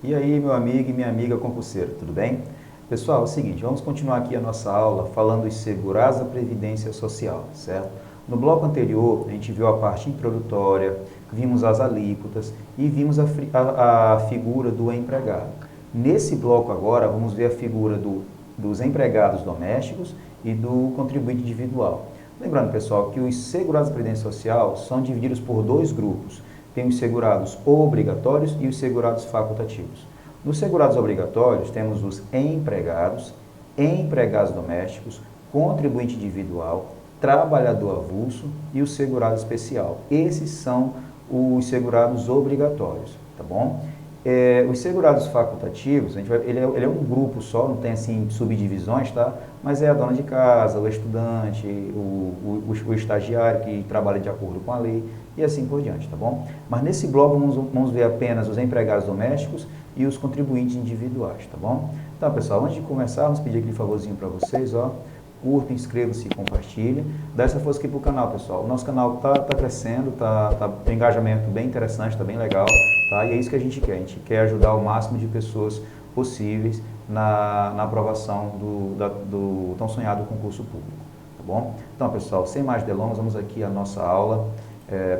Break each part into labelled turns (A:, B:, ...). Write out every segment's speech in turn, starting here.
A: E aí, meu amigo e minha amiga concurseiro, tudo bem? Pessoal, é o seguinte, vamos continuar aqui a nossa aula falando de segurança da Previdência Social, certo? No bloco anterior, a gente viu a parte introdutória, vimos as alíquotas e vimos a figura do empregado. Nesse bloco agora, vamos ver a figura dos empregados domésticos e do contribuinte individual. Lembrando, pessoal, que os segurados da Previdência Social são divididos por dois grupos. Tem os segurados obrigatórios e os segurados facultativos. Nos segurados obrigatórios, temos os empregados, empregados domésticos, contribuinte individual, trabalhador avulso e o segurado especial. Esses são os segurados obrigatórios, tá bom? Os segurados facultativos, ele é um grupo só, não tem assim subdivisões, tá? Mas é a dona de casa, o estudante, o estagiário que trabalha de acordo com a lei e assim por diante, tá bom? Mas nesse bloco vamos ver apenas os empregados domésticos e os contribuintes individuais, tá bom? Então, pessoal, antes de começar, vamos pedir aquele favorzinho para vocês, ó. Curta, inscreva-se e compartilhe. Dá essa força aqui pro canal, pessoal. O nosso canal tá crescendo, tem um engajamento bem interessante, tá bem legal, tá? E é isso que a gente quer. A gente quer ajudar o máximo de pessoas possíveis na aprovação do tão sonhado concurso público, tá bom? Então, pessoal, sem mais delongas, vamos aqui à nossa aula.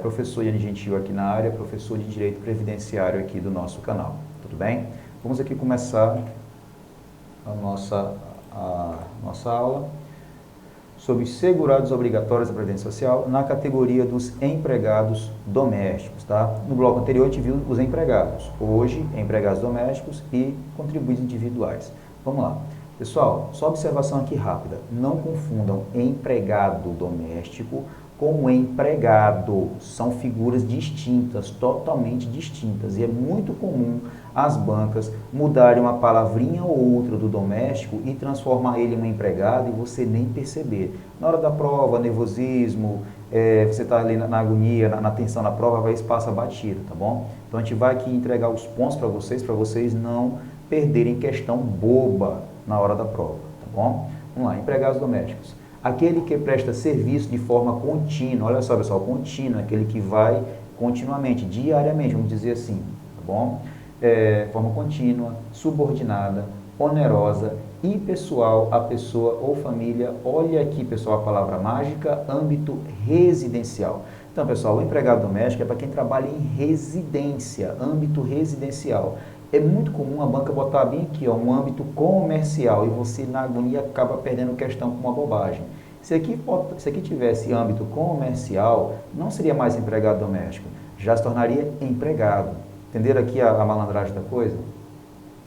A: Professor Iane Gentil aqui na área, professor de Direito Previdenciário aqui do nosso canal, tudo bem? Vamos aqui começar a nossa aula sobre segurados obrigatórios da Previdência Social na categoria dos empregados domésticos, tá? No bloco anterior a gente viu os empregados, hoje empregados domésticos e contribuintes individuais. Vamos lá. Pessoal, só observação aqui rápida, não confundam empregado doméstico com empregado, são figuras distintas, totalmente distintas, e é muito comum as bancas mudarem uma palavrinha ou outra do doméstico e transformar ele em um empregado e você nem perceber. Na hora da prova, nervosismo, você está ali na agonia, na tensão da prova, vai passa batido, tá bom? Então a gente vai aqui entregar os pontos para vocês não perderem questão boba na hora da prova, tá bom? Vamos lá, empregados domésticos. Aquele que presta serviço de forma contínua, olha só pessoal, contínua, aquele que vai continuamente, diariamente, vamos dizer assim, tá bom? Forma contínua, subordinada, onerosa e pessoal, a pessoa ou família, olha aqui pessoal a palavra mágica, âmbito residencial. Então pessoal, o empregado doméstico é para quem trabalha em residência, âmbito residencial. É muito comum a banca botar bem aqui, ó, um âmbito comercial, e você na agonia acaba perdendo questão com uma bobagem. Se aqui tivesse âmbito comercial, não seria mais empregado doméstico, já se tornaria empregado. Entenderam aqui a malandragem da coisa?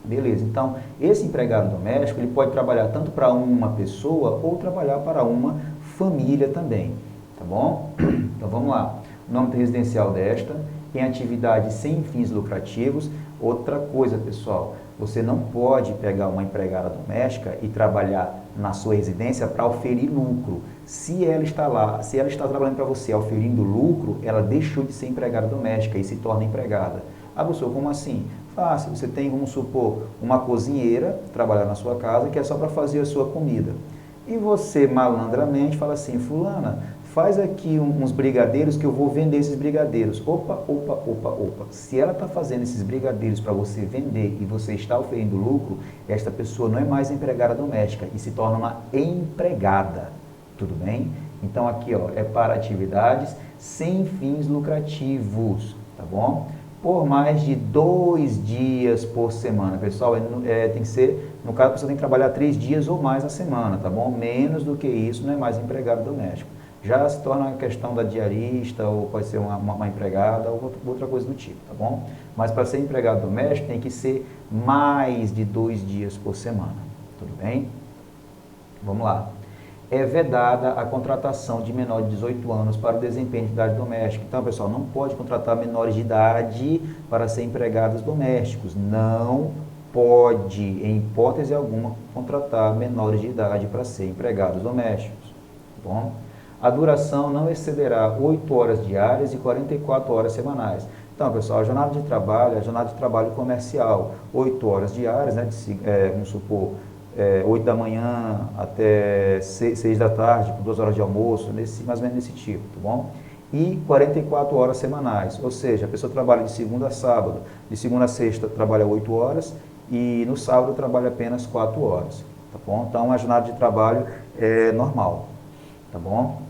A: Beleza, então esse empregado doméstico ele pode trabalhar tanto para uma pessoa ou trabalhar para uma família também, tá bom? Então vamos lá, o nome residencial desta, em atividade sem fins lucrativos. Outra coisa, pessoal, você não pode pegar uma empregada doméstica e trabalhar na sua residência para oferir lucro. Se ela está lá, se ela está trabalhando para você oferindo lucro, ela deixou de ser empregada doméstica e se torna empregada. Ah, professor, como assim? Fácil, você tem, vamos supor, uma cozinheira trabalhar na sua casa que é só para fazer a sua comida. E você, malandramente, fala assim, fulana, faz aqui uns brigadeiros que eu vou vender esses brigadeiros. Opa. Se ela está fazendo esses brigadeiros para você vender e você está oferecendo lucro, esta pessoa não é mais empregada doméstica e se torna uma empregada. Tudo bem? Então aqui ó, é para atividades sem fins lucrativos, tá bom? Por mais de 2 dias por semana. Pessoal, tem que ser, no caso, a pessoa tem que trabalhar 3 dias ou mais na semana, tá bom? Menos do que isso não é mais empregado doméstico. Já se torna uma questão da diarista, ou pode ser uma empregada, ou outra coisa do tipo, tá bom? Mas para ser empregado doméstico tem que ser mais de 2 dias por semana, tudo bem? Vamos lá. É vedada a contratação de menor de 18 anos para o desempenho de atividade doméstica. Então, pessoal, não pode contratar menores de idade para ser empregados domésticos. Não pode, em hipótese alguma, contratar menores de idade para ser empregados domésticos, tá bom? A duração não excederá 8 horas diárias e 44 horas semanais. Então, pessoal, a jornada de trabalho é a jornada de trabalho comercial, 8 horas diárias, né, vamos supor, 8 da manhã até 6 da tarde, com 2 horas de almoço, mais ou menos nesse tipo, tá bom? e 44 horas semanais, ou seja, a pessoa trabalha de segunda a sábado, de segunda a sexta trabalha 8 horas e no sábado trabalha apenas 4 horas, tá bom? Então a jornada de trabalho é normal, tá bom?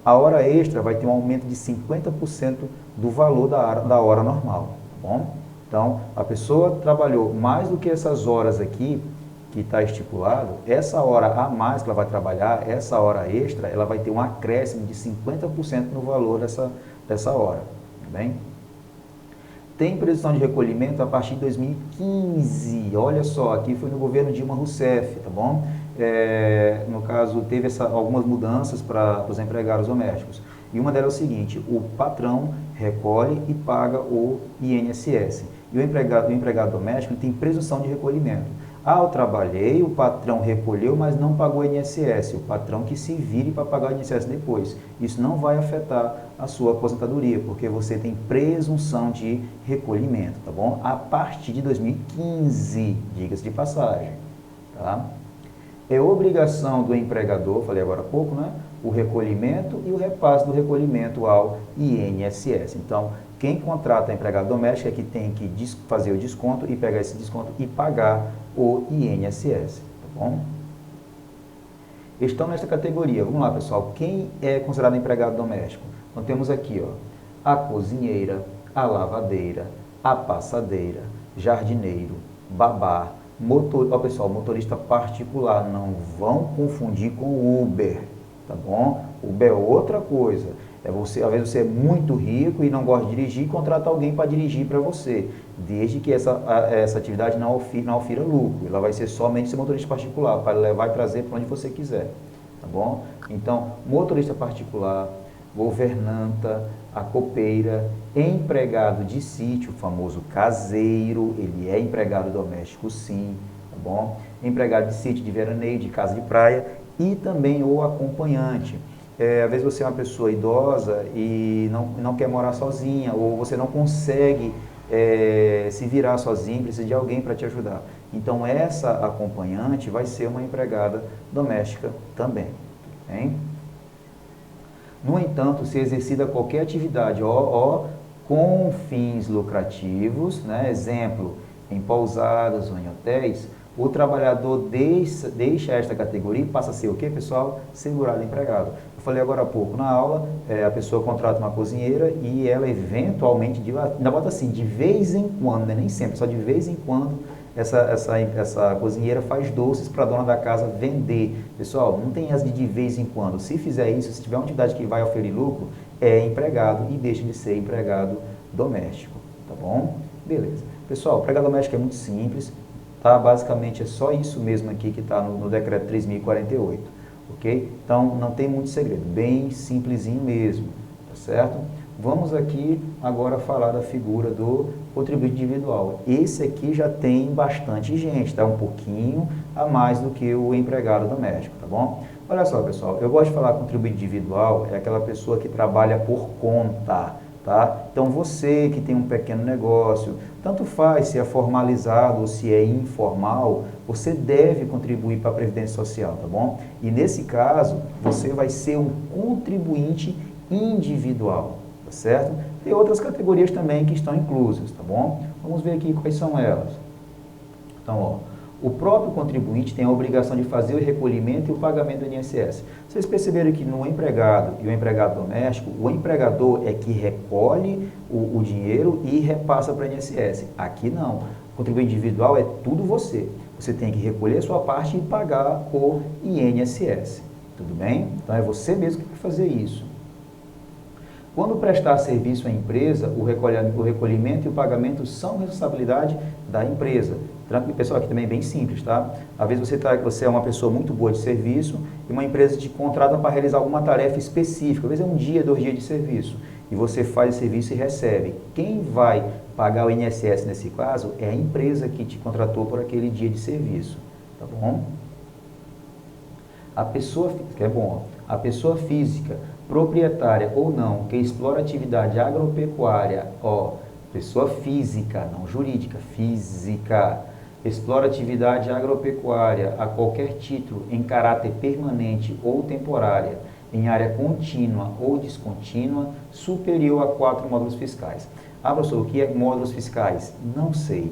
A: A hora extra vai ter um aumento de 50% do valor da hora normal, tá bom? Então a pessoa trabalhou mais do que essas horas aqui, que está estipulado, essa hora a mais que ela vai trabalhar, essa hora extra, ela vai ter um acréscimo de 50% no valor dessa hora, tá bem? Tem previsão de recolhimento a partir de 2015, olha só, aqui foi no governo Dilma Rousseff, tá bom? No caso, teve algumas mudanças para os empregados domésticos, e uma delas é o seguinte, o patrão recolhe e paga o INSS, e o empregado doméstico tem presunção de recolhimento. Ah, eu trabalhei, o patrão recolheu, mas não pagou o INSS. O patrão que se vire para pagar o INSS depois. Isso não vai afetar a sua aposentadoria, porque você tem presunção de recolhimento, tá bom? A partir de 2015, diga-se de passagem, tá? É obrigação do empregador, falei agora há pouco, né? O recolhimento e o repasse do recolhimento ao INSS. Então, quem contrata empregado doméstico é que tem que fazer o desconto e pegar esse desconto e pagar o INSS, tá bom? Estão nesta categoria, vamos lá pessoal, quem é considerado empregado doméstico? Então temos aqui, ó, a cozinheira, a lavadeira, a passadeira, jardineiro, babá, motorista particular, não vão confundir com Uber, tá bom? Uber é outra coisa. Às vezes você é muito rico e não gosta de dirigir e contrata alguém para dirigir para você, desde que essa atividade não ofira lucro. Ela vai ser somente ser motorista particular, para levar e trazer para onde você quiser, tá bom? Então, motorista particular, governanta, a copeira, empregado de sítio, o famoso caseiro, ele é empregado doméstico sim, tá bom? Empregado de sítio, de veraneio, de casa de praia e também o acompanhante. Às vezes você é uma pessoa idosa e não quer morar sozinha, ou você não consegue se virar sozinho, precisa de alguém para te ajudar. Então essa acompanhante vai ser uma empregada doméstica também. Hein? No entanto, se exercida qualquer atividade com fins lucrativos, né? Exemplo, em pousadas ou em hotéis, o trabalhador deixa esta categoria e passa a ser o quê, pessoal? Segurado empregado. Eu falei agora há pouco na aula, a pessoa contrata uma cozinheira e ela eventualmente, ainda bota assim, de vez em quando, né? Nem sempre, só de vez em quando, essa cozinheira faz doces para a dona da casa vender. Pessoal, não tem essa de vez em quando. Se fizer isso, se tiver uma atividade que vai oferir lucro, é empregado e deixa de ser empregado doméstico. Tá bom? Beleza. Pessoal, empregado doméstico é muito simples. Tá? Basicamente é só isso mesmo aqui que está no decreto 3.048, ok? Então não tem muito segredo, bem simplesinho mesmo, tá certo? Vamos aqui agora falar da figura do contribuinte individual. Esse aqui já tem bastante gente, tá? Um pouquinho a mais do que o empregado doméstico, tá bom? Olha só pessoal, eu gosto de falar contribuinte individual, é aquela pessoa que trabalha por conta, tá? Então você que tem um pequeno negócio, tanto faz se é formalizado ou se é informal, você deve contribuir para a Previdência Social, tá bom? E nesse caso, você vai ser um contribuinte individual, tá certo? Tem outras categorias também que estão inclusas, tá bom? Vamos ver aqui quais são elas. Então, ó, o próprio contribuinte tem a obrigação de fazer o recolhimento e o pagamento do INSS. Vocês perceberam que no empregado e o empregado doméstico, o empregador é que recolhe o dinheiro e repassa para o INSS. Aqui não. O contribuinte individual é tudo você. Você tem que recolher a sua parte e pagar o INSS. Tudo bem? Então é você mesmo que tem que fazer isso. Quando prestar serviço à empresa, o recolhimento e o pagamento são responsabilidade da empresa. Pessoal, aqui também é bem simples, tá? Às vezes você é uma pessoa muito boa de serviço e uma empresa te contrata para realizar alguma tarefa específica. Às vezes é um dia, 2 dias de serviço. E você faz o serviço e recebe. Quem vai pagar o INSS nesse caso é a empresa que te contratou por aquele dia de serviço. Tá bom? A pessoa física, proprietária ou não, que explora atividade agropecuária, pessoa física, não jurídica, física, explora atividade agropecuária a qualquer título em caráter permanente ou temporária, em área contínua ou descontínua superior a 4 módulos fiscais. Ah, professor, o que é módulos fiscais? Não sei.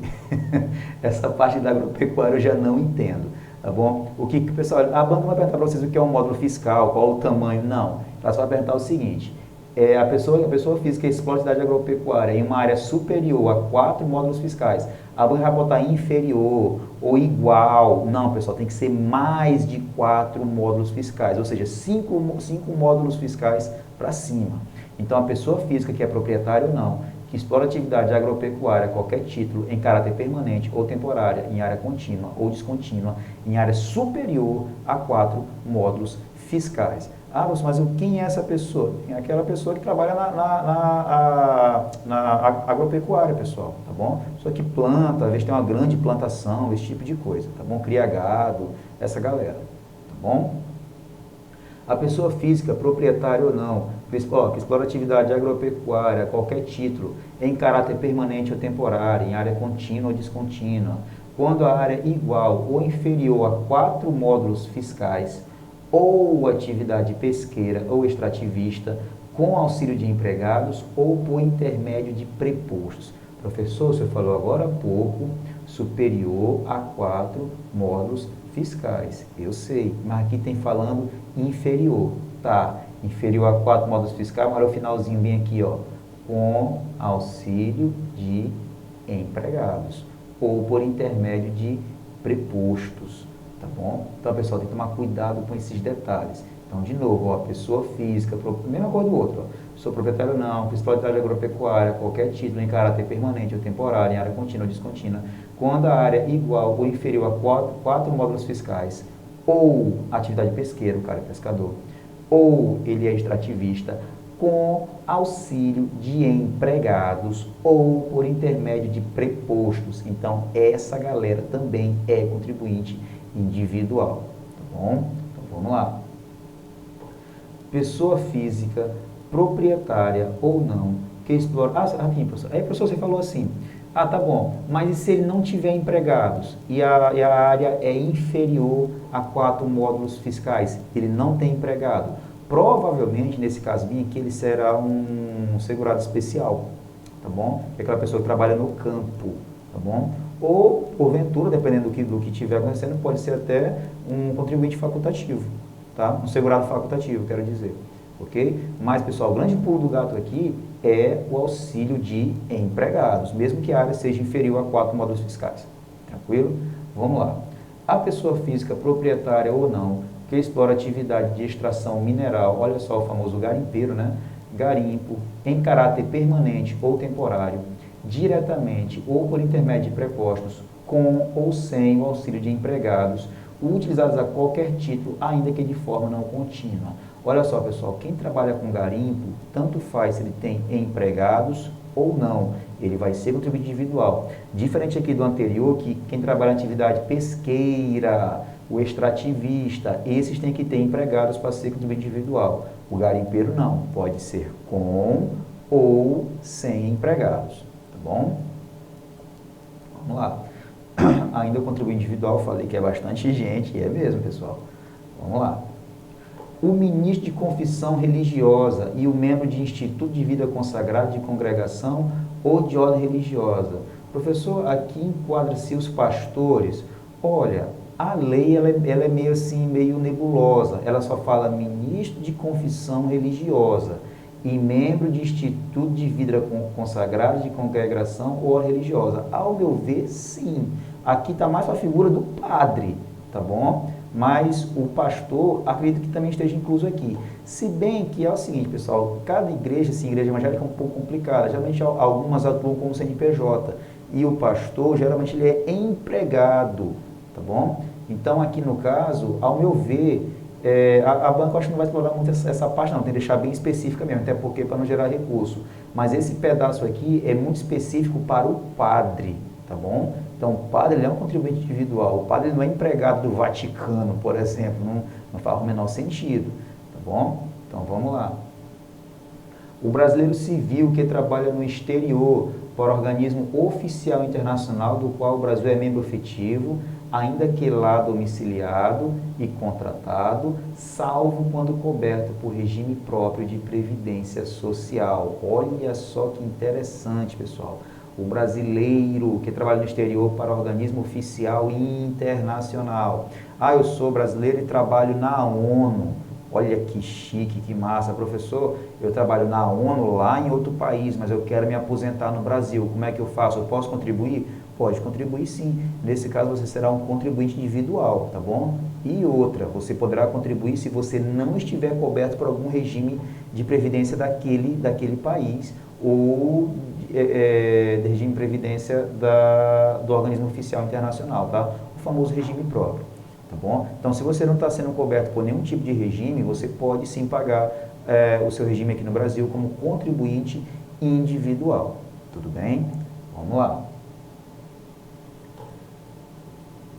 A: Essa parte da agropecuária eu já não entendo, tá bom? O que pessoal, a banca vai perguntar para vocês o que é um módulo fiscal, qual o tamanho? Não. Ela só vai perguntar o seguinte: a pessoa física explora atividade agropecuária em uma área superior a 4 módulos fiscais. A banca vai botar inferior ou igual. Não, pessoal, tem que ser mais de 4 módulos fiscais, ou seja, 5 módulos fiscais para cima. Então, a pessoa física que é proprietária ou não, que explora atividade agropecuária a qualquer título em caráter permanente ou temporária, em área contínua ou descontínua, em área superior a 4 módulos fiscais. Ah, mas quem é essa pessoa? É aquela pessoa que trabalha na agropecuária, pessoal, tá bom? Pessoa que planta, às vezes tem uma grande plantação, esse tipo de coisa, tá bom? Cria gado, essa galera, tá bom? A pessoa física, proprietária ou não, que explora atividade agropecuária a qualquer título, em caráter permanente ou temporário, em área contínua ou descontínua, quando a área é igual ou inferior a 4 módulos fiscais, ou atividade pesqueira ou extrativista, com auxílio de empregados ou por intermédio de prepostos. Professor, você falou agora há pouco, superior a 4 módulos fiscais. Eu sei, mas aqui tem falando inferior. Tá, inferior a 4 módulos fiscais, mas o finalzinho bem aqui, ó, com auxílio de empregados ou por intermédio de prepostos. Tá bom? Então, pessoal, tem que tomar cuidado com esses detalhes. Então, de novo, ó, pessoa física, mesma coisa do outro, ó, pessoa proprietária ou não, atividade agropecuária, qualquer título em caráter permanente ou temporário, em área contínua ou descontínua, quando a área é igual ou inferior a 4 módulos fiscais, ou atividade pesqueira, o cara é pescador, ou ele é extrativista, com auxílio de empregados ou por intermédio de prepostos. Então, essa galera também é contribuinte individual, tá bom? Então, vamos lá. Pessoa física, proprietária ou não, que explora... Rapidinho, professor. Aí, professor, você falou assim, tá bom, mas e se ele não tiver empregados e a área é inferior a 4 módulos fiscais? Ele não tem empregado. Provavelmente, nesse caso aqui, ele será um segurado especial, tá bom? É aquela pessoa que trabalha no campo, tá bom? Ou, porventura, dependendo do que estiver acontecendo, pode ser até um contribuinte facultativo, tá? Um segurado facultativo, quero dizer, ok? Mas, pessoal, o grande pulo do gato aqui é o auxílio de empregados, mesmo que a área seja inferior a 4 módulos fiscais, tranquilo? Vamos lá. A pessoa física, proprietária ou não, que explora atividade de extração mineral, olha só o famoso garimpeiro, né? Garimpo, em caráter permanente ou temporário, diretamente ou por intermédio de prepostos, com ou sem o auxílio de empregados, utilizados a qualquer título, ainda que de forma não contínua. Olha só, pessoal, quem trabalha com garimpo, tanto faz se ele tem empregados ou não, ele vai ser contribuinte individual. Diferente aqui do anterior, que quem trabalha em atividade pesqueira, o extrativista, esses têm que ter empregados para ser contribuinte individual. O garimpeiro não, pode ser com ou sem empregados, tá bom? Vamos lá. Ainda o contribuinte individual, falei que é bastante gente, e é mesmo, pessoal. Vamos lá. O ministro de confissão religiosa e o membro de instituto de vida consagrada de congregação ou de ordem religiosa. Professor, aqui enquadra-se os pastores. Olha, a lei ela é meio assim, meio nebulosa. Ela só fala ministro de confissão religiosa e membro de instituto de vida consagrada de congregação ou ordem religiosa. Ao meu ver, sim. Aqui está mais a figura do padre, tá bom? Mas o pastor, acredito que também esteja incluso aqui. Se bem que é o seguinte, pessoal, cada igreja, assim, igreja evangélica é um pouco complicada. Geralmente algumas atuam como CNPJ. E o pastor, geralmente, ele é empregado, tá bom? Então, aqui no caso, ao meu ver, a banca acho que não vai explorar muito essa parte, não. Tem que deixar bem específica mesmo, até porque para não gerar recurso. Mas esse pedaço aqui é muito específico para o padre, tá bom? Então, o padre ele é um contribuinte individual. O padre não é empregado do Vaticano, por exemplo. Não faz o menor sentido. Tá bom? Então, vamos lá. O brasileiro civil que trabalha no exterior para organismo oficial internacional do qual o Brasil é membro efetivo, ainda que lá domiciliado e contratado, salvo quando coberto por regime próprio de previdência social. Olha só que interessante, pessoal. O brasileiro que trabalha no exterior para organismo oficial e internacional. Ah, eu sou brasileiro e trabalho na ONU. Olha que chique, que massa. Professor, eu trabalho na ONU lá em outro país, mas eu quero me aposentar no Brasil. Como é que eu faço? Eu posso contribuir? Pode contribuir sim. Nesse caso, você será um contribuinte individual, tá bom? E outra, você poderá contribuir se você não estiver coberto por algum regime de previdência daquele país ou de regime de previdência do organismo oficial internacional, tá? O famoso regime próprio, tá bom? Então, se você não está sendo coberto por nenhum tipo de regime, você pode sim pagar o seu regime aqui no Brasil como contribuinte individual, tudo bem? Vamos lá.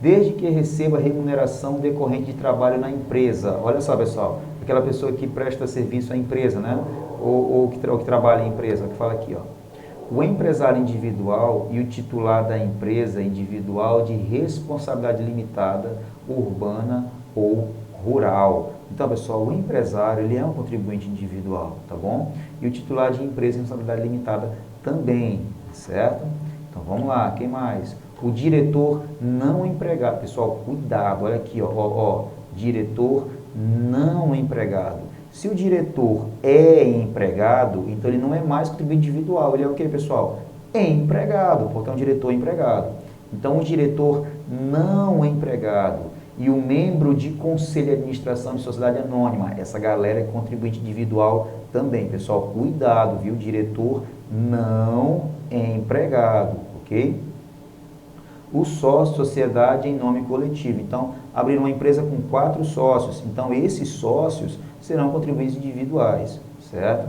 A: Desde que receba remuneração decorrente de trabalho na empresa. Olha só, pessoal, aquela pessoa que presta serviço à empresa, né? Ou que trabalha em empresa, que fala aqui, ó. O empresário individual e o titular da empresa individual de responsabilidade limitada, urbana ou rural. Então, pessoal, o empresário, ele é um contribuinte individual, tá bom? E o titular de empresa de responsabilidade limitada também, certo? Então, vamos lá, quem mais? O diretor não empregado. Pessoal, cuidado, olha aqui, ó, diretor não empregado. Se o diretor é empregado, então ele não é mais contribuinte individual, ele é o que, pessoal? É empregado, portanto, diretor empregado. Então, o diretor não empregado e o membro de conselho de administração de sociedade anônima, essa galera é contribuinte individual também, pessoal, cuidado, viu? Diretor não é empregado, ok? O sócio, sociedade em nome coletivo. Então, abrir uma empresa com 4 sócios. Então, esses sócios serão contribuintes individuais, certo?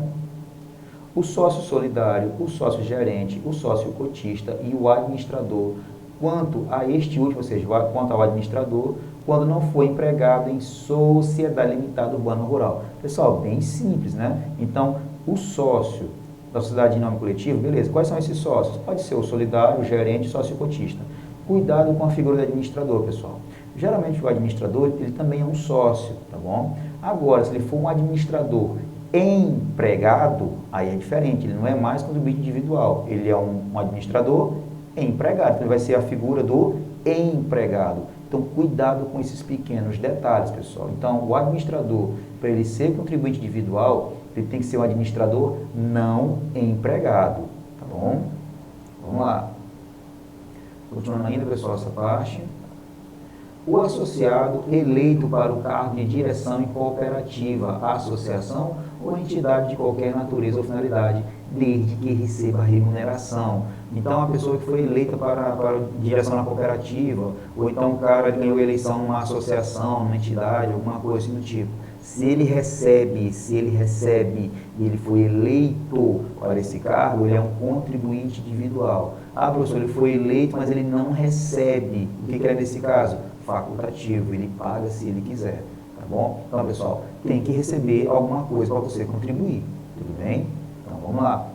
A: O sócio solidário, o sócio gerente, o sócio cotista e o administrador. Quanto a este último, ou seja, quanto ao administrador, quando não for empregado em sociedade limitada urbana ou rural. Pessoal, bem simples, né? Então, o sócio da sociedade em nome coletivo, beleza. Quais são esses sócios? Pode ser o solidário, o gerente, o sócio cotista. Cuidado com a figura do administrador, pessoal. Geralmente o administrador, ele também é um sócio, tá bom? Agora, se ele for um administrador empregado, aí é diferente, ele não é mais contribuinte individual, ele é um administrador empregado, então ele vai ser a figura do empregado. Então, cuidado com esses pequenos detalhes, pessoal. Então, o administrador, para ele ser contribuinte individual, ele tem que ser um administrador não empregado, tá bom? Vamos lá. Continuando ainda, pessoal, essa parte. O associado eleito para o cargo de direção em cooperativa, associação ou entidade de qualquer natureza ou finalidade, desde que receba remuneração. Então, a pessoa que foi eleita para direção na cooperativa, ou então o cara ganhou eleição numa associação, numa entidade, alguma coisa assim do tipo. Se ele recebe e ele foi eleito para esse cargo, ele é um contribuinte individual. Ah, professor, ele foi eleito, mas ele não recebe. O que é nesse caso? Facultativo, ele paga se ele quiser, tá bom? Então, pessoal, tem que receber alguma coisa para você contribuir, tudo bem? Então, vamos lá.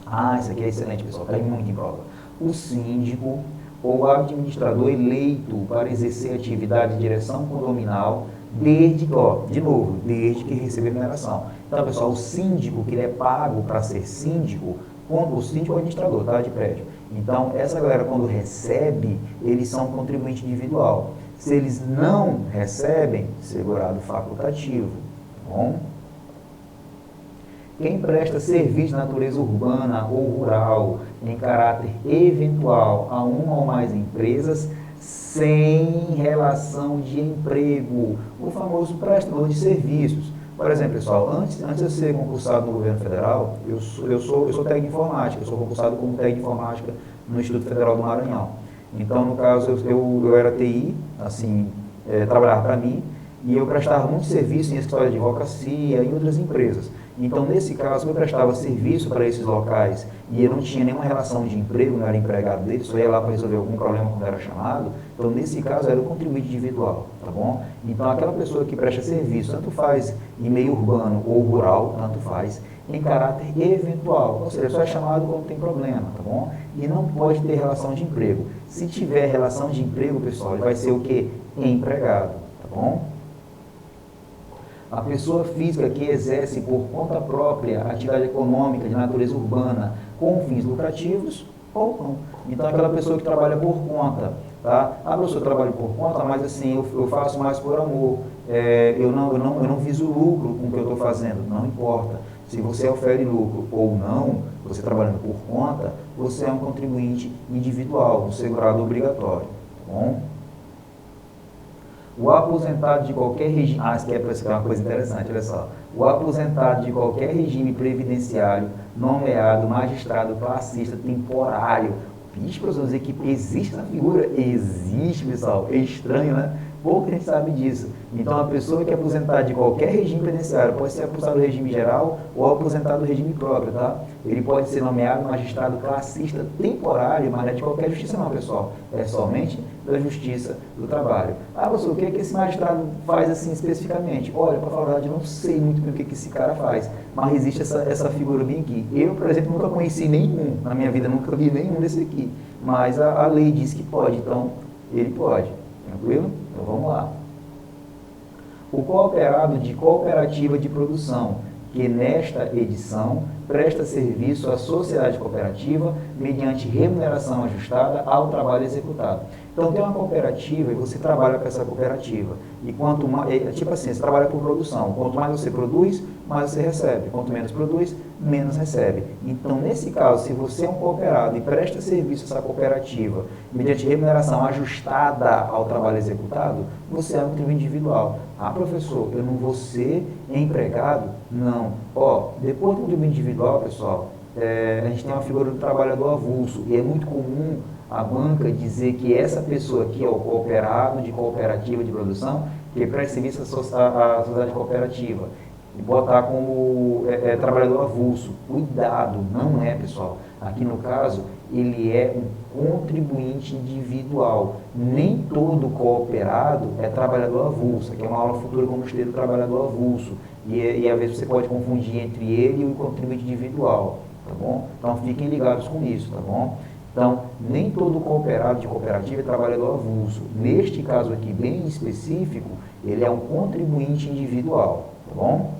A: Ah, isso aqui é excelente, pessoal, cai muito em prova. O síndico ou administrador eleito para exercer atividade de direção condominal desde que receber remuneração. Então, pessoal, o síndico, que ele é pago para ser síndico, o síndico é o administrador, tá, de prédio. Então, essa galera, quando recebe, eles são contribuinte individual. Se eles não recebem, segurado facultativo, tá bom? Quem presta serviço de natureza urbana ou rural em caráter eventual a uma ou mais empresas sem relação de emprego, o famoso prestador de serviços. Por exemplo, pessoal, antes de eu ser concursado no governo federal, eu sou técnico de informática, eu sou concursado como técnico de informática no Instituto Federal do Maranhão. Então, no caso, eu era TI, assim, trabalhava para mim, e eu prestava muito serviço em escritório de advocacia e em outras empresas. Então, nesse caso, eu prestava serviço para esses locais e eu não tinha nenhuma relação de emprego, não era empregado deles, só ia lá para resolver algum problema quando era chamado. Então, nesse caso, era o contribuinte individual, tá bom? Então, aquela pessoa que presta serviço, tanto faz em meio urbano ou rural, tanto faz, em caráter eventual, ou seja, só é chamado quando tem problema, tá bom? E não pode ter relação de emprego. Se tiver relação de emprego, pessoal, ele vai ser o quê? Empregado, tá bom? A pessoa física que exerce por conta própria atividade econômica de natureza urbana com fins lucrativos ou não. Então, aquela pessoa que trabalha por conta, tá? Ah, professor, eu trabalho por conta, mas assim, eu faço mais por amor. Eu não viso lucro com o que eu estou fazendo, não importa. Se você ofere lucro ou não, você trabalhando por conta, você é um contribuinte individual, um segurado obrigatório, tá bom? O aposentado de qualquer regime... isso aqui é uma coisa interessante, olha só. O aposentado de qualquer regime previdenciário, nomeado magistrado classista temporário. Vixe, professor, dizer que existe essa figura? Existe, pessoal. É estranho, né? Pouca gente sabe disso. Então, a pessoa que é aposentada de qualquer regime previdenciário, pode ser aposentado do regime geral ou aposentado do regime próprio, tá? Ele pode ser nomeado magistrado classista temporário, mas não é de qualquer justiça não, pessoal. É somente da Justiça do Trabalho. Ah, professor, o que é que esse magistrado faz assim especificamente? Olha, para falar a verdade, eu não sei muito bem o que esse cara faz, mas existe essa figura bem aqui. Eu, por exemplo, nunca conheci nenhum, na minha vida nunca vi nenhum desse aqui, mas a lei diz que pode, então ele pode. Tranquilo? Então vamos lá. O cooperado de cooperativa de produção, que nesta edição presta serviço à sociedade cooperativa mediante remuneração ajustada ao trabalho executado. Então tem uma cooperativa e você trabalha com essa cooperativa. E quanto mais, tipo assim, você trabalha por produção. Quanto mais você produz, mais você recebe. Quanto menos produz, menos recebe. Então, nesse caso, se você é um cooperado e presta serviço a essa cooperativa mediante remuneração ajustada ao trabalho executado, você é um contribuinte individual. Ah, professor, eu não vou ser empregado? Não. Depois do contribuinte individual, pessoal, a gente tem uma figura do trabalhador avulso. E é muito comum a banca dizer que essa pessoa aqui é o cooperado de cooperativa de produção, que presta serviço à sociedade cooperativa, e botar como trabalhador avulso. Cuidado, não é, pessoal. Aqui no caso, ele é um contribuinte individual. Nem todo cooperado é trabalhador avulso. Aqui é uma aula futura como estudo do trabalhador avulso. E às vezes você pode confundir entre ele e o contribuinte individual, tá bom? Então fiquem ligados com isso, tá bom? Então, nem todo cooperado de cooperativa é trabalhador avulso. Neste caso aqui, bem específico, ele é um contribuinte individual, tá bom?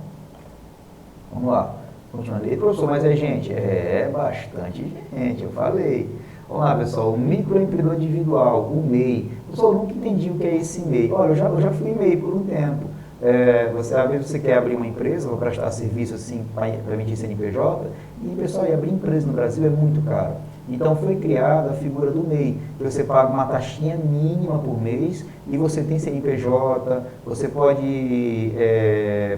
A: Vamos lá. Continuando aí, professor, mas gente, bastante gente, eu falei. Vamos lá, pessoal, o microempreendedor individual, o MEI. Professor, eu nunca entendi o que é esse MEI. Olha, eu já fui MEI por um tempo. Às vezes você quer abrir uma empresa, vou prestar serviço assim para emitir CNPJ, e pessoal, abrir empresa no Brasil é muito caro. Então foi criada a figura do MEI, que você paga uma taxinha mínima por mês e você tem CNPJ, você pode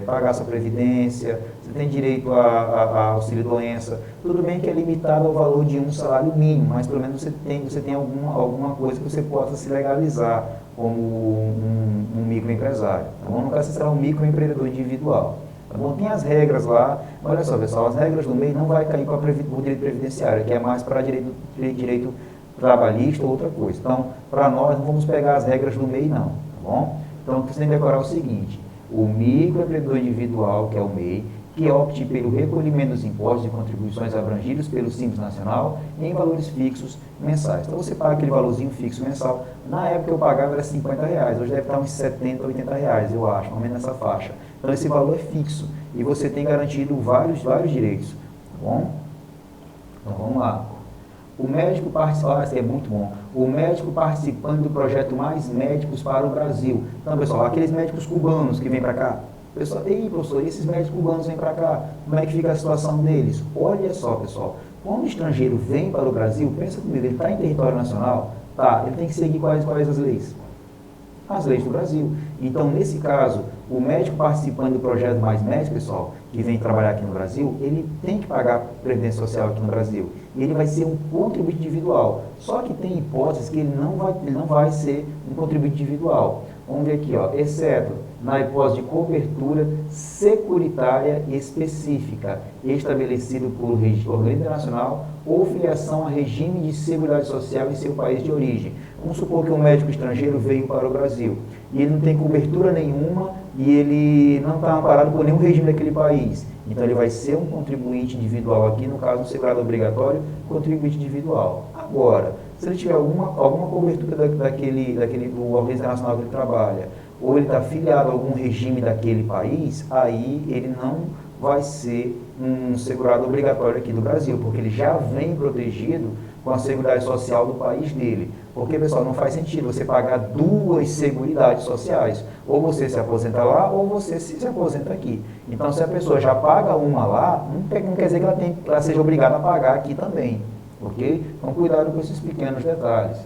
A: pagar sua previdência, você tem direito a auxílio-doença. Tudo bem que é limitado ao valor de um salário mínimo, mas pelo menos você tem alguma coisa que você possa se legalizar como um microempresário. Tá bom? No caso, você será um microempreendedor individual. Tá bom? Tem as regras lá, olha só, pessoal, as regras do MEI não vai cair para o direito previdenciário, que é mais para direito trabalhista ou outra coisa. Então, para nós, não vamos pegar as regras do MEI não, tá bom? Então, você tem que decorar o seguinte: o microempreendedor individual, que é o MEI, que opte pelo recolhimento dos impostos e contribuições abrangidos pelo Simples Nacional em valores fixos mensais. Então você paga aquele valorzinho fixo mensal. Na época eu pagava era R$50, hoje deve estar uns R$70, R$80, eu acho, mais ou menos nessa faixa. Então esse valor é fixo e você tem garantido vários direitos, tá bom? Então vamos lá. O médico participante, isso é muito bom, o médico participante do projeto Mais Médicos para o Brasil. Então pessoal, aqueles médicos cubanos que vêm para cá, pessoal, professor, esses médicos cubanos vêm para cá, como é que fica a situação deles? Olha só, pessoal, quando o estrangeiro vem para o Brasil, pensa comigo, ele está em território nacional, tá, ele tem que seguir quais as leis? As leis do Brasil. Então, nesse caso, o médico participante do projeto Mais Médicos, pessoal, que vem trabalhar aqui no Brasil, ele tem que pagar Previdência Social aqui no Brasil. E ele vai ser um contribuinte individual. Só que tem hipóteses que ele não vai ser um contribuinte individual. Vamos ver aqui, exceto na hipótese de cobertura securitária específica, estabelecido por organismo internacional ou filiação a regime de seguridade social em seu país de origem. Vamos supor que um médico estrangeiro veio para o Brasil e ele não tem cobertura nenhuma e ele não está amparado por nenhum regime daquele país. Então ele vai ser um contribuinte individual aqui, no caso do segurado obrigatório, contribuinte individual. Agora, se ele tiver alguma cobertura do organismo internacional que ele trabalha, ou ele está afiliado a algum regime daquele país, aí ele não vai ser um segurado obrigatório aqui do Brasil, porque ele já vem protegido com a Seguridade Social do país dele. Porque, pessoal, não faz sentido você pagar duas seguridades sociais. Ou você se aposenta lá, ou você se aposenta aqui. Então, se a pessoa já paga uma lá, não quer dizer que ela seja obrigada a pagar aqui também. Ok? Então, cuidado com esses pequenos detalhes.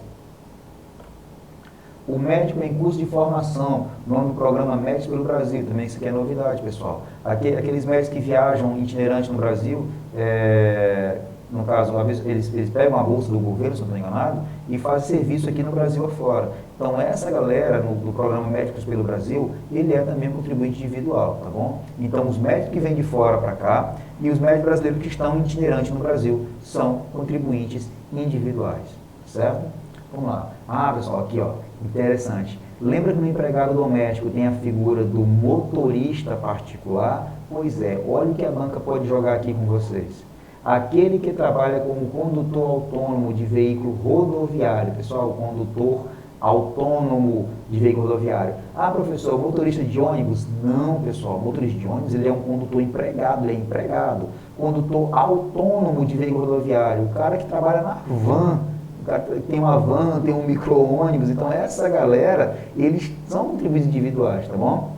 A: O médico em curso de formação, nome do programa Médicos pelo Brasil, também isso aqui é novidade, pessoal. Aqueles médicos que viajam itinerantes no Brasil, no caso, eles pegam a bolsa do governo, se não estou enganado, e fazem serviço aqui no Brasil afora. Então, essa galera do programa Médicos pelo Brasil, ele é também um contribuinte individual, tá bom? Então, os médicos que vêm de fora para cá e os médicos brasileiros que estão itinerantes no Brasil são contribuintes individuais, certo? Vamos lá. Pessoal, aqui, ó, interessante. Lembra que no empregado doméstico tem a figura do motorista particular? Pois é, olha o que a banca pode jogar aqui com vocês. Aquele que trabalha como condutor autônomo de veículo rodoviário. Pessoal, condutor autônomo de veículo rodoviário. Professor, motorista de ônibus? Não, pessoal, motorista de ônibus ele é um condutor empregado, ele é empregado. Condutor autônomo de veículo rodoviário, o cara que trabalha na van. Tem uma van, tem um micro-ônibus, então essa galera, eles são contribuintes individuais, tá bom?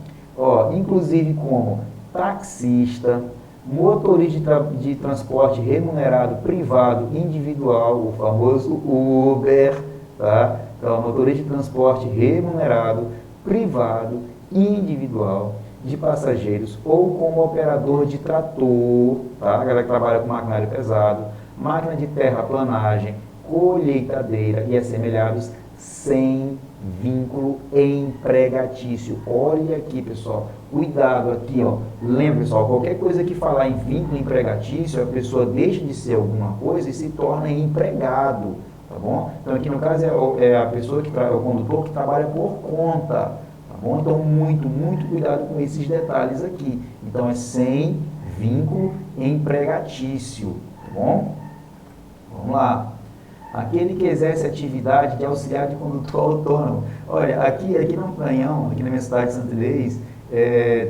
A: Inclusive como taxista, motorista de transporte remunerado privado individual, o famoso Uber, tá? Então, motorista de transporte remunerado privado individual de passageiros ou como operador de trator, tá? A galera que trabalha com maquinário pesado, máquina de terraplanagem, colheitadeira e assemelhados sem vínculo empregatício. Olha aqui, pessoal, cuidado aqui, ó. Lembra, pessoal, qualquer coisa que falar em vínculo empregatício, a pessoa deixa de ser alguma coisa e se torna empregado, tá bom? Então aqui no caso é a pessoa é o condutor que trabalha por conta, tá bom? Então muito cuidado com esses detalhes aqui. Então é sem vínculo empregatício, tá bom? Vamos lá. Aquele que exerce atividade de auxiliar de condutor autônomo. Olha, aqui no Maranhão, aqui na minha cidade de Santa Inês,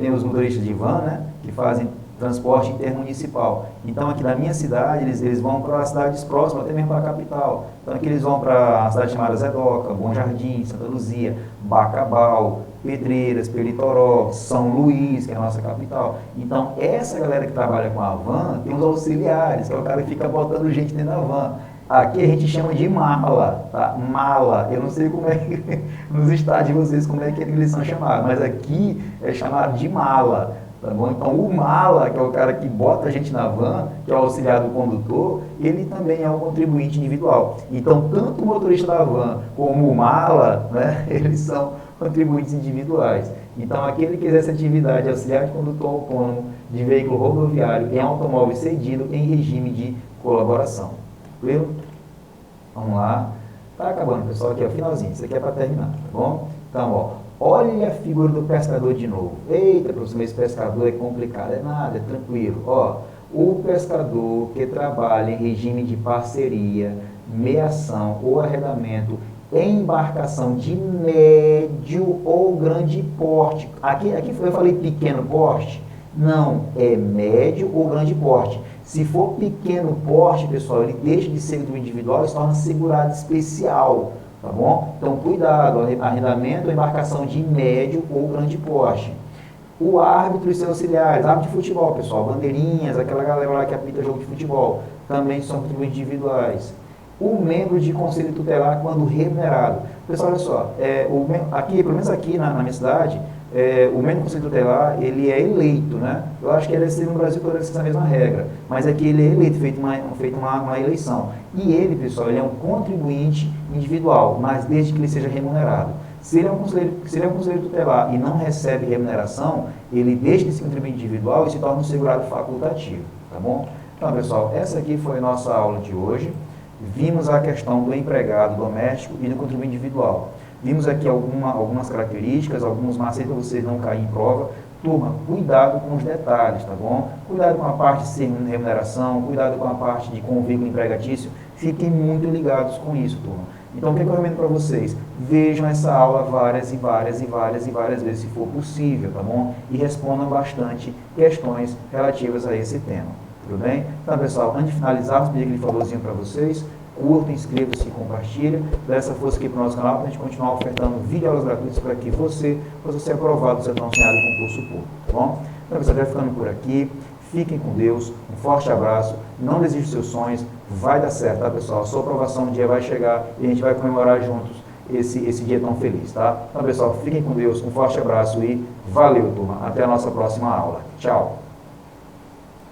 A: tem os motoristas de van, né, que fazem transporte intermunicipal. Então, aqui na minha cidade, eles vão para cidades próximas, até mesmo para a capital. Então, aqui eles vão para a cidade chamada Zedoca, Bom Jardim, Santa Luzia, Bacabal, Pedreiras, Peritoró, São Luís, que é a nossa capital. Então, essa galera que trabalha com a van, tem os auxiliares, que é o cara que fica botando gente dentro da van. Aqui a gente chama de mala, tá? Mala. Eu não sei como é que, nos estados de vocês, como é que eles são chamados, mas aqui é chamado de mala, tá bom? Então, o mala, que é o cara que bota a gente na van, que é o auxiliar do condutor, ele também é um contribuinte individual. Então, tanto o motorista da van como o mala, né, eles são contribuintes individuais. Então, aquele que exerce atividade de auxiliar de condutor autônomo de veículo rodoviário em automóvel cedido em regime de colaboração. Tranquilo? Vamos lá. Tá acabando, pessoal, aqui é o finalzinho. Isso aqui é para terminar, tá bom? Então, olha a figura do pescador de novo. Eita, professor, esse pescador é complicado. É nada, é tranquilo. O pescador que trabalha em regime de parceria, meação ou arrendamento em embarcação de médio ou grande porte. Aqui eu falei pequeno porte? Não, é médio ou grande porte. Se for pequeno porte, pessoal, ele deixa de ser do individual e se torna segurado especial, tá bom? Então, cuidado, arrendamento ou embarcação de médio ou grande porte. O árbitro e seus auxiliares, árbitro de futebol, pessoal, bandeirinhas, aquela galera lá que apita jogo de futebol, também são contribuintes individuais. O membro de conselho tutelar quando remunerado. Pessoal, olha só, aqui, pelo menos aqui na minha cidade, o membro do conselho tutelar, ele é eleito, né? Eu acho que ele deve ser no Brasil toda essa mesma regra, mas aqui ele é eleito, feito uma eleição. E ele, pessoal, ele é um contribuinte individual, mas desde que ele seja remunerado. Se ele é um conselheiro tutelar e não recebe remuneração, ele deixa de ser contribuinte individual e se torna um segurado facultativo, tá bom? Então, pessoal, essa aqui foi a nossa aula de hoje. Vimos a questão do empregado doméstico e do contribuinte individual. Vimos aqui algumas características, alguns macetes para vocês não caírem em prova, Turma, cuidado com os detalhes, tá bom? Cuidado com a parte de remuneração, cuidado com a parte de com o vínculo empregatício. Fiquem muito ligados com isso, turma. Então, o que eu recomendo para vocês? Vejam essa aula várias e várias e várias e várias vezes, se for possível, tá bom? E respondam bastante questões relativas a esse tema, tudo bem? Então, pessoal, antes de finalizar, vou pedir aquele favorzinho para vocês. Curta, inscreva-se e compartilha. Dê essa força aqui para o nosso canal, para a gente continuar ofertando videoaulas gratuitas para que você possa ser aprovado no seu tão sonhado concurso público, tá bom? Então, pessoal, vai ficando por aqui. Fiquem com Deus, um forte abraço, não desista dos seus sonhos, vai dar certo, tá, pessoal? A sua aprovação um dia vai chegar e a gente vai comemorar juntos esse dia tão feliz, tá? Então, pessoal, fiquem com Deus, um forte abraço e valeu, turma. Até a nossa próxima aula. Tchau!